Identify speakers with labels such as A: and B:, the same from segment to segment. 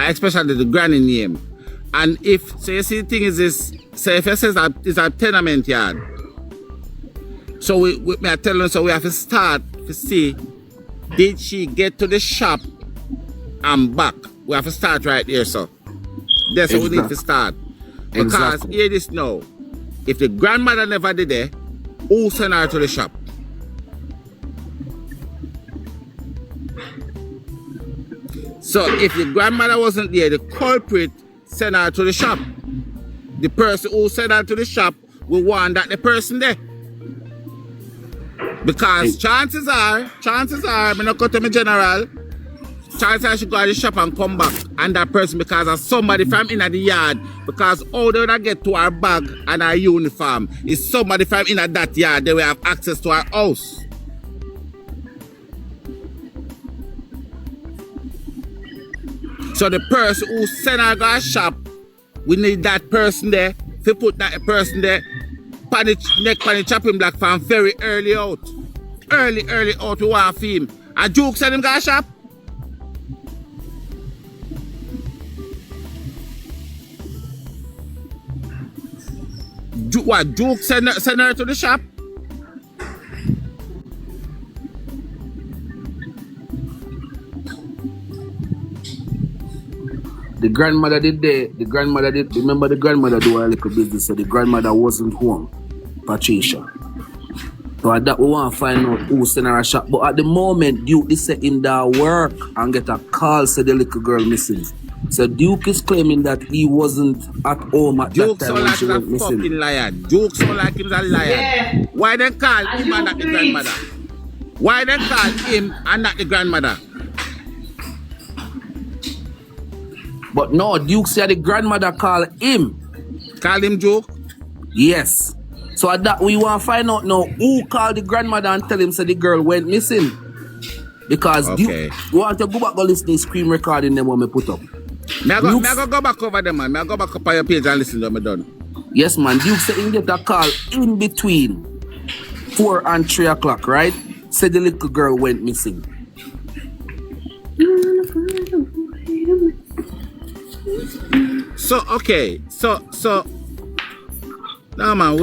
A: and especially the granny name. And if, so you see the thing is this, so if it says that it's a tenement yard, so we are telling, so we have to start to see, did she get to the shop and back? We have to start right there, so. That's what we need to start. Because hear this now, if the grandmother never did it, who sent her to the shop? So if the grandmother wasn't there, the culprit sent her to the shop. The person who sent her to the shop will want that the person there. Because chances are, I'm not going to me general, chances are she go to the shop and come back and that person because of somebody from in the yard, because how they would get to her bag and her uniform is somebody from in that yard, they will have access to her house. So the person who sent her to a shop, we need that person there, to put that person there, neck on the chopping block from very early out. Early out we want to him. And Duke send him to a shop? What, Duke send her to the shop?
B: The grandmother did there, remember the grandmother do a little business, so the grandmother wasn't home, Patricia. So at that we want to find out who sent her a shop. But at the moment, Duke is in their work and get a call, said the little girl missing. So Duke is claiming that he wasn't at home at that time when she went missing.
A: Duke sound like a fucking liar. Duke sound like he's a liar. Yeah. Why they call him and not the grandmother? Why they call him and not the grandmother?
B: But no, Duke said the grandmother called him.
A: Call him Duke?
B: Yes. So at that we want to find out now who called the grandmother and tell him so the girl went missing. Because Duke want to go back and listen to the screen recording them when we put up.
A: May I go back over them, man. May I go back up on your page and listen to them done?
B: Yes, man. Duke said he get a call in between 4 and 3 o'clock, right? Said the little girl went missing.
A: So okay, so now man,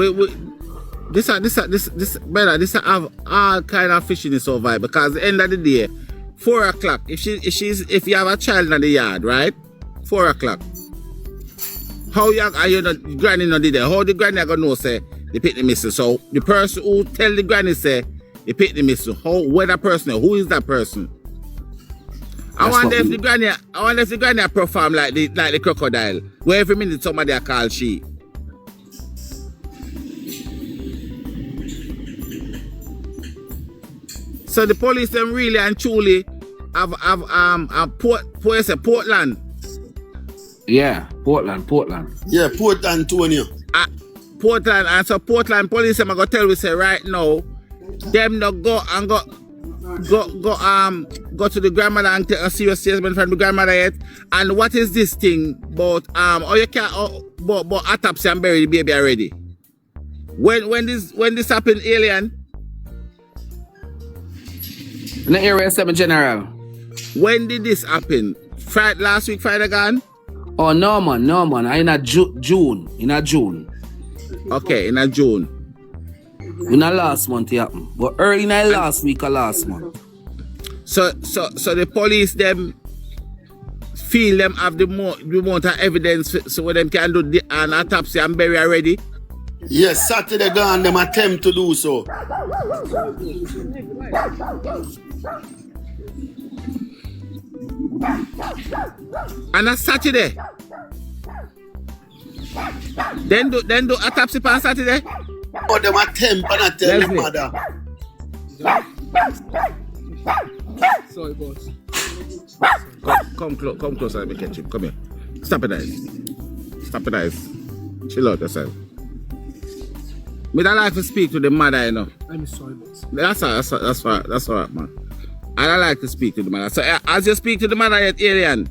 A: this have all kind of fish in the survive because at the end of the day, 4 o'clock. If you have a child in the yard, right? 4 o'clock. How are you not granny not did there? How the granny gonna know say the picnic missing? So the person who tell the granny say the picnic missing, where that person? Who is that person? I wonder if the granny perform like the crocodile, where every minute somebody call she. So the police them really and truly have Portland.
B: Yeah, Portland.
C: Yeah, Port Antonio.
A: Portland, and so Portland police them are gonna tell we say right now, them not go to the grandmother and take a serious statement from the grandmother yet. And what is this thing about you can't but autopsy and bury the baby already? When this happened, alien?
B: In the area 7 General.
A: When did this happen? Last week, Friday gone?
B: Oh no man. In a June.
A: Okay, in a June.
B: In a last month it happened. But early in the last week or last month.
A: So the police them feel them have the amount of evidence so them can do an autopsy and bury already?
C: Yes, Saturday gone them attempt to do so.
A: And a Saturday. Then do autopsy on Saturday?
C: Oh, them attempt and I tell the mother.
A: Sorry, boss. Come closer, let me catch you. Come here. Stop it, eyes. Chill out yourself. Me don't like to speak to the mother, you know.
D: I'm sorry, boss.
A: That's all right, man. I don't like to speak to the mother. So as you speak to the mother yet, alien?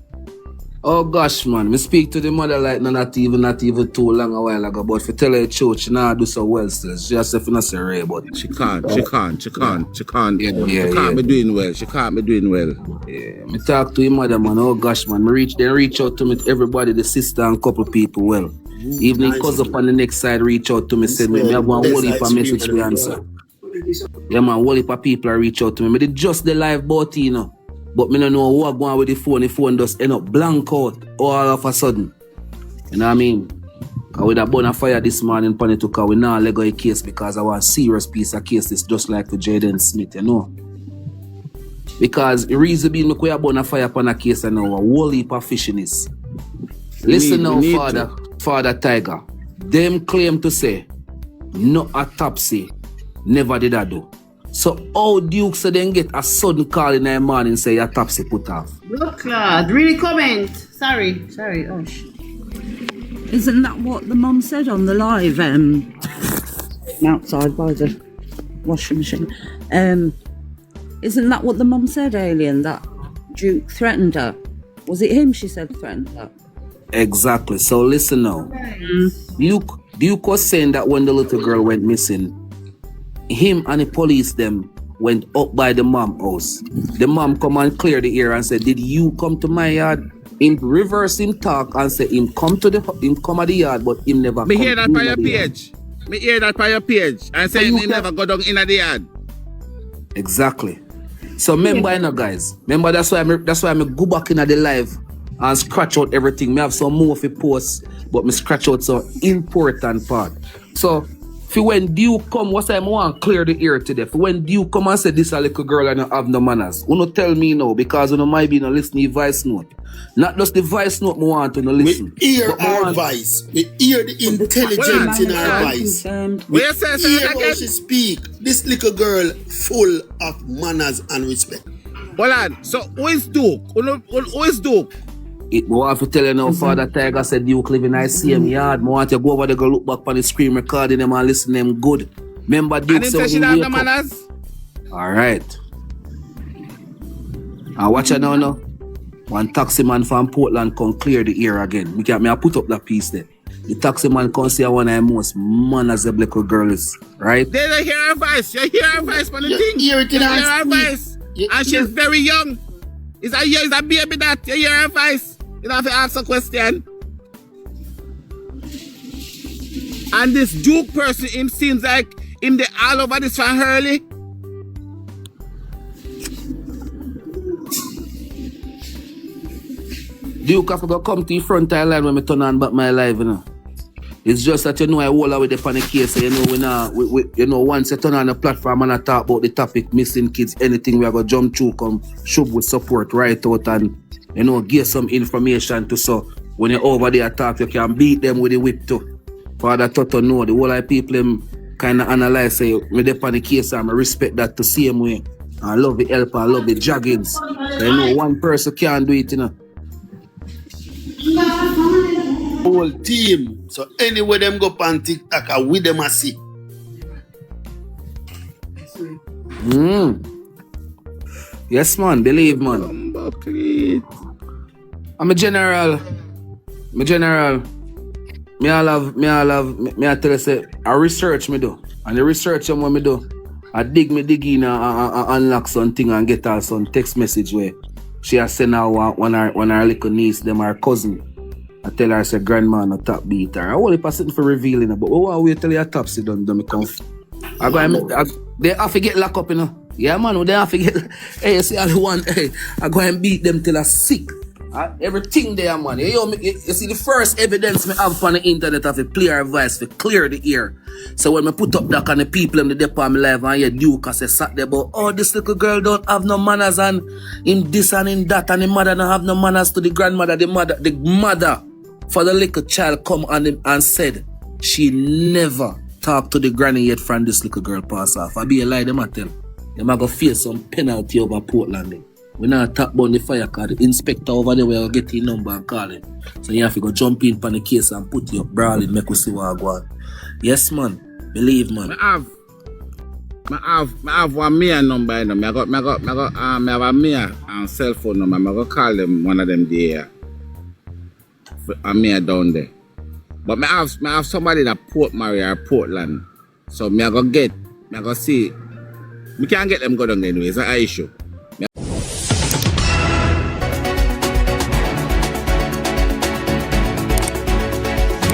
B: Oh gosh, man. Me speak to the mother like not even too long a while ago. But if you tell her the truth, she not do so well still. She just if you not say Ray, but
A: She can't
B: Yeah, yeah.
A: be doing well. She can't be doing well.
B: Yeah. Me talk to your mother, man. Oh gosh, man. They reach out to me, everybody, the sister and couple people. Well, even the cousin on the next side reach out to me, said me have one whole heap of message we answer. Yeah, man, whole heap of people reach out to me. Me did just the live bot, you know. But me don't know what going on with the phone. The phone just end up blank out all of a sudden. You know what I mean? Because with a bona fire this morning, Panituka, we now let go a case because I want a serious piece of case. It's just like for Jayden Smith, you know. Because the reason being, we have bona fire upon a case and now a whole heap of fishing is. Listen now, Father Tiger. Them claim to say, no autopsy, never did I do. So how Duke so then get a sudden call in the morning say your autopsy put off?
D: Look, lad, really comment. Sorry, oh
E: Isn't that what the mum said on the live? Outside by the washing machine. Isn't that what the mum said, Alien? That Duke threatened her. Was it him? She said threatened her.
B: Exactly. So listen now. Duke was saying that when the little girl went missing, him and the police them went up by the mom house. The mom come and clear the air and said, "Did you come to my yard?" In reverse him talk and say him come at the yard, but him never
A: Me
B: come
A: hear that
B: in
A: by your
B: the yard.
A: page. Me hear that by your page. And say he never go down in the yard.
B: Exactly. So remember, you know, guys. Remember that's why I go back in the live and scratch out everything. Me have some more for posts, but me scratch out some important part. So for when Duke come, what time I want clear the air today. For when Duke come and say this a little girl and not have no manners, you not tell me no because you know might be no listen to voice note. Not just the voice note I want to no listen.
C: We hear our voice. We hear the intelligence in our voice. We hear how she speak. This little girl full of manners and respect.
A: Hold on. So who is Duke? Who is Duke?
B: It I have to tell you now, Father Tiger said Duke live in the same yard. I want you to go over there, go look back on the screen recording them and listen to them good. Remember Duke
A: said she have the manners?
B: Alright. And watch it now. One taxi man from Portland come clear the air again. I put up that piece there. The taxi man come say one of the most manners the little girl is. Right?
A: They don't hear her voice. You hear her voice on the thing.
C: Hear it in
A: You
C: her
A: hear her voice. And she's very young. Is that baby that? You hear her voice. You don't have to ask a question. And this Duke person, him seems like him the all over this from Hurley.
B: Duke have to go come to the front of the line when I turn on back my live, you know. It's just that you know I hold away the panic case, so you know once you turn on the platform and I talk about the topic, missing kids, anything we are gonna jump through, come shove with support right out and give some information to so when you're over there talk, you can beat them with the whip too. Father Toto know the whole of people them kinda analyze say with the panic case and I respect that the same way. I love the help, I love the joggings. So, one person can't do it,
C: Whole team. So anywhere them go on TikTok, with them I see.
B: Yes, man. Believe, man. I'm a general. Me I tell you say, I research me do. And the research what me do, I dig in and unlock something and get her some text message where she has sent out one her little niece, them her cousin. I tell her, I say, grandma, no top beat her. I only pass it for revealing her, but we want to wait till your top sit down, me come. They have to get locked up, Yeah, man, they have to get. Hey, you see, all the one, hey, I go and beat them till I'm sick. Everything there, man. You see, the first evidence me have on the internet of a clear voice, to clear the ear. So when I put up that and the people in the depot on my live and hear Duke I say sat there about, oh, this little girl don't have no manners and in this and in that and the mother don't have no manners to the grandmother, the mother for the little child come and said she never talked to the granny yet from this little girl pass off. I be a lie, them I tell. Them I go face some penalty over Portland. We not talk about the fire car. The inspector over there will get your number and call him. So you have to go jump in on the case and put you up brawling, make us see what I go on. Yes, man. Believe, man.
A: I have one Mia number. I have a Mia cell phone number. I go call them one of them there. and me down there. But me have somebody that Port Maria or Portland. So me I go see. We can't get them go down there anyway, it's an issue.